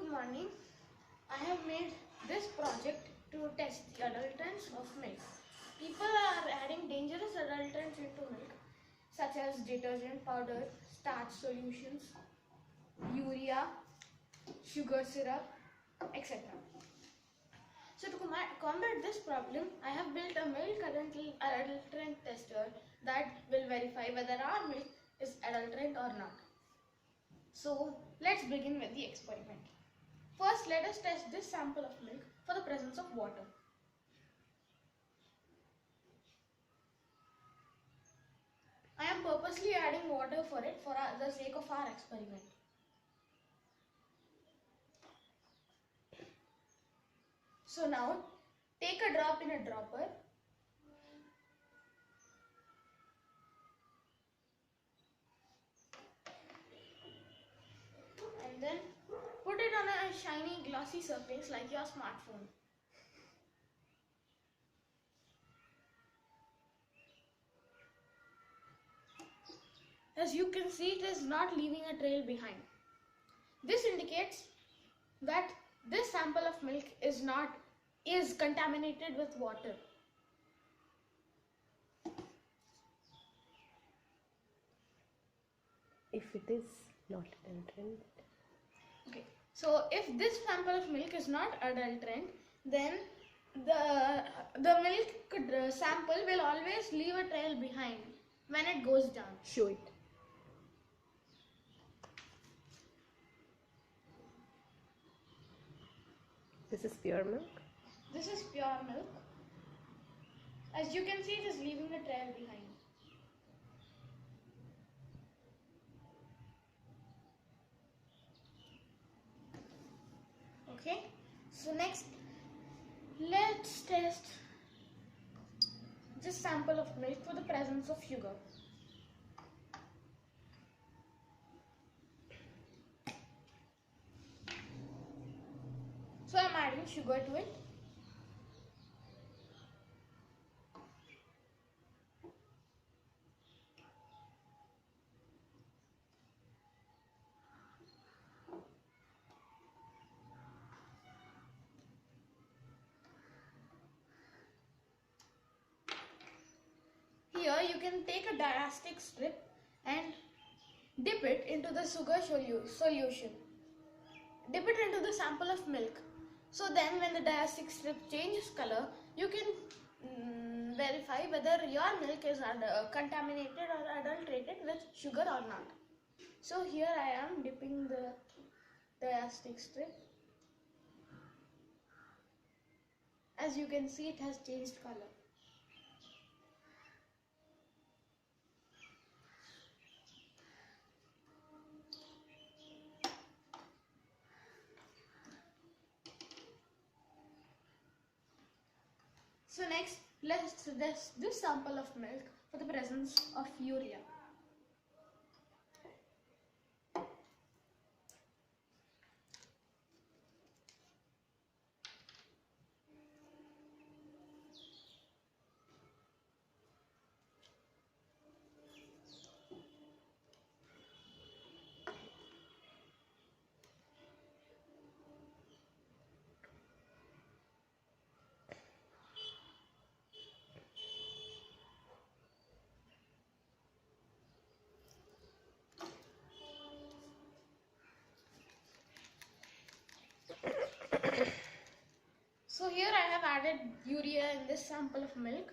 good morning. I have made this project to test the adulterants of milk. People are adding dangerous adulterants into milk, such as detergent powder, starch solutions, urea, sugar syrup, etc. So to combat this problem, I have built a milk adulterant tester that will verify whether our milk is adulterant or not. So let's begin with the experiment. First, let us test this sample of milk for the presence of water. I am purposely adding water for it for the sake of our experiment. So now, take a drop in a dropper and then put it on a shiny glossy surface like your smartphone. As you can see, it is not leaving a trail behind. This indicates that this sample of milk is contaminated with water. If it is not adulterant. Okay, so if this sample of milk is not adulterant, then the milk sample will always leave a trail behind when it goes down. Show it. This is pure milk. This is pure milk. As you can see, it is leaving a trail behind. Okay, so next let's test this sample of milk for the presence of sugar. So I'm adding sugar to it. Here you can take a diastic strip and dip it into the sugar solution. Dip it into the sample of milk. So then when the diastic strip changes color, you can verify whether your milk is contaminated or adulterated with sugar or not. So here I am dipping the diastic strip. As you can see, it has changed color. So next, let's test this sample of milk for the presence of urea. So here I have added urea in this sample of milk.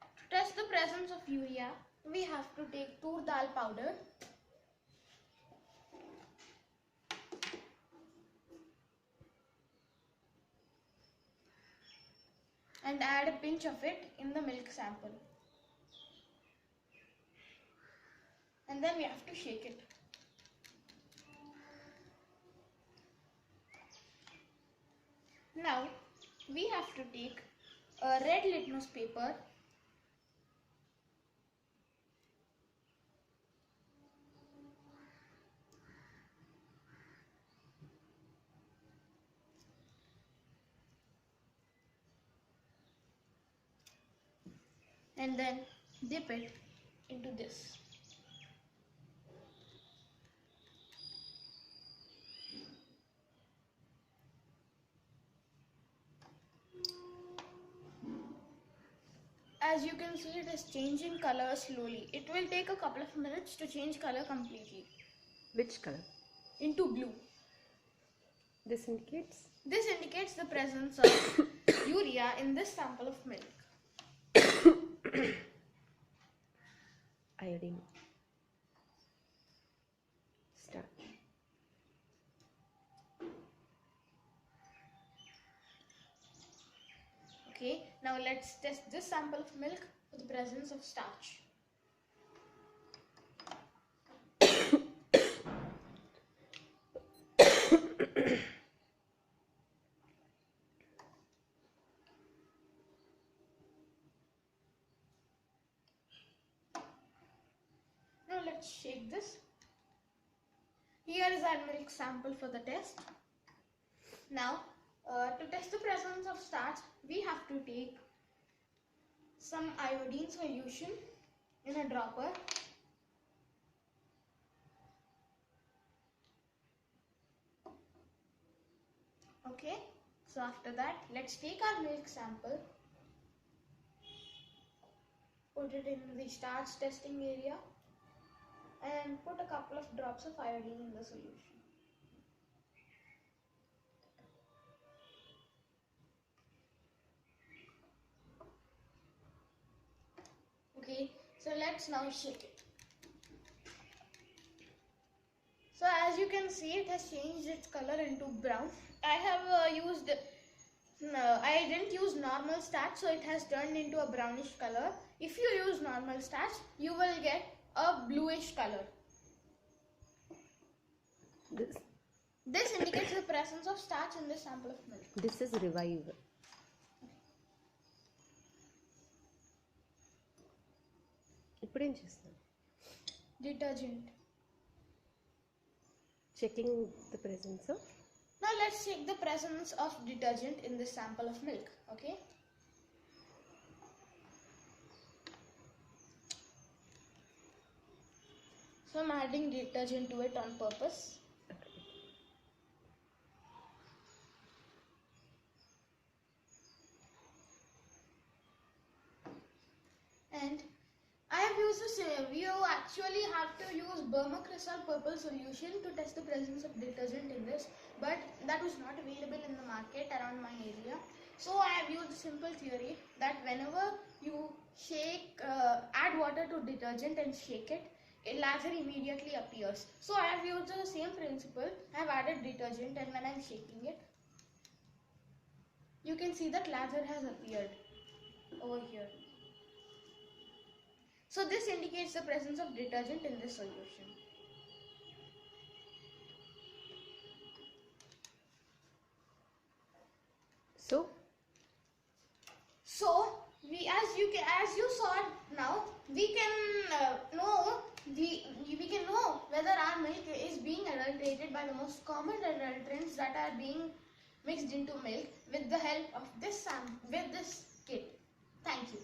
To test the presence of urea, we have to take tur dal powder and add a pinch of it in the milk sample. And then we have to shake it. Now we have to take a red litmus paper and then dip it into this. as you can see, it is changing color slowly. It will take a couple of minutes to change color completely Which color? into blue. This indicates This indicates the presence of urea in this sample of milk. iodine. Starch. Okay, now let's test this sample of milk for the presence of starch. Now let's shake this. Here is our milk sample for the test. Now, to test the presence of starch, we have to take some iodine solution in a dropper. Okay, so after that, let's take our milk sample, put it in the starch testing area, and put a couple of drops of iodine in the solution. Okay, so let's now shake it. So as you can see, it has changed its color into brown. I didn't use normal starch, so it has turned into a brownish color. If you use normal starch, you will get a bluish color. This indicates the presence of starch in this sample of milk. This is revive. ఇప్పుడు ఏం చేస్తాం? Detergent. Checking the presence of. Now let's check the presence of detergent in this sample of milk. Okay. So I'm adding detergent to it on purpose. And I have used the same. You actually have to use Burma-Crystal purple solution to test the presence of detergent in this, but that was not available in the market around my area. So I have used a simple theory that whenever you add water to detergent and shake it, a lather immediately appears. So I have used the same principle. I have added detergent, and when I am shaking it, you can see that lather has appeared over here. So this indicates the presence of detergent in this solution. So as you saw now, we can know whether our milk is being adulterated by the most common adulterants that are being mixed into milk with the help of this kit. Thank you.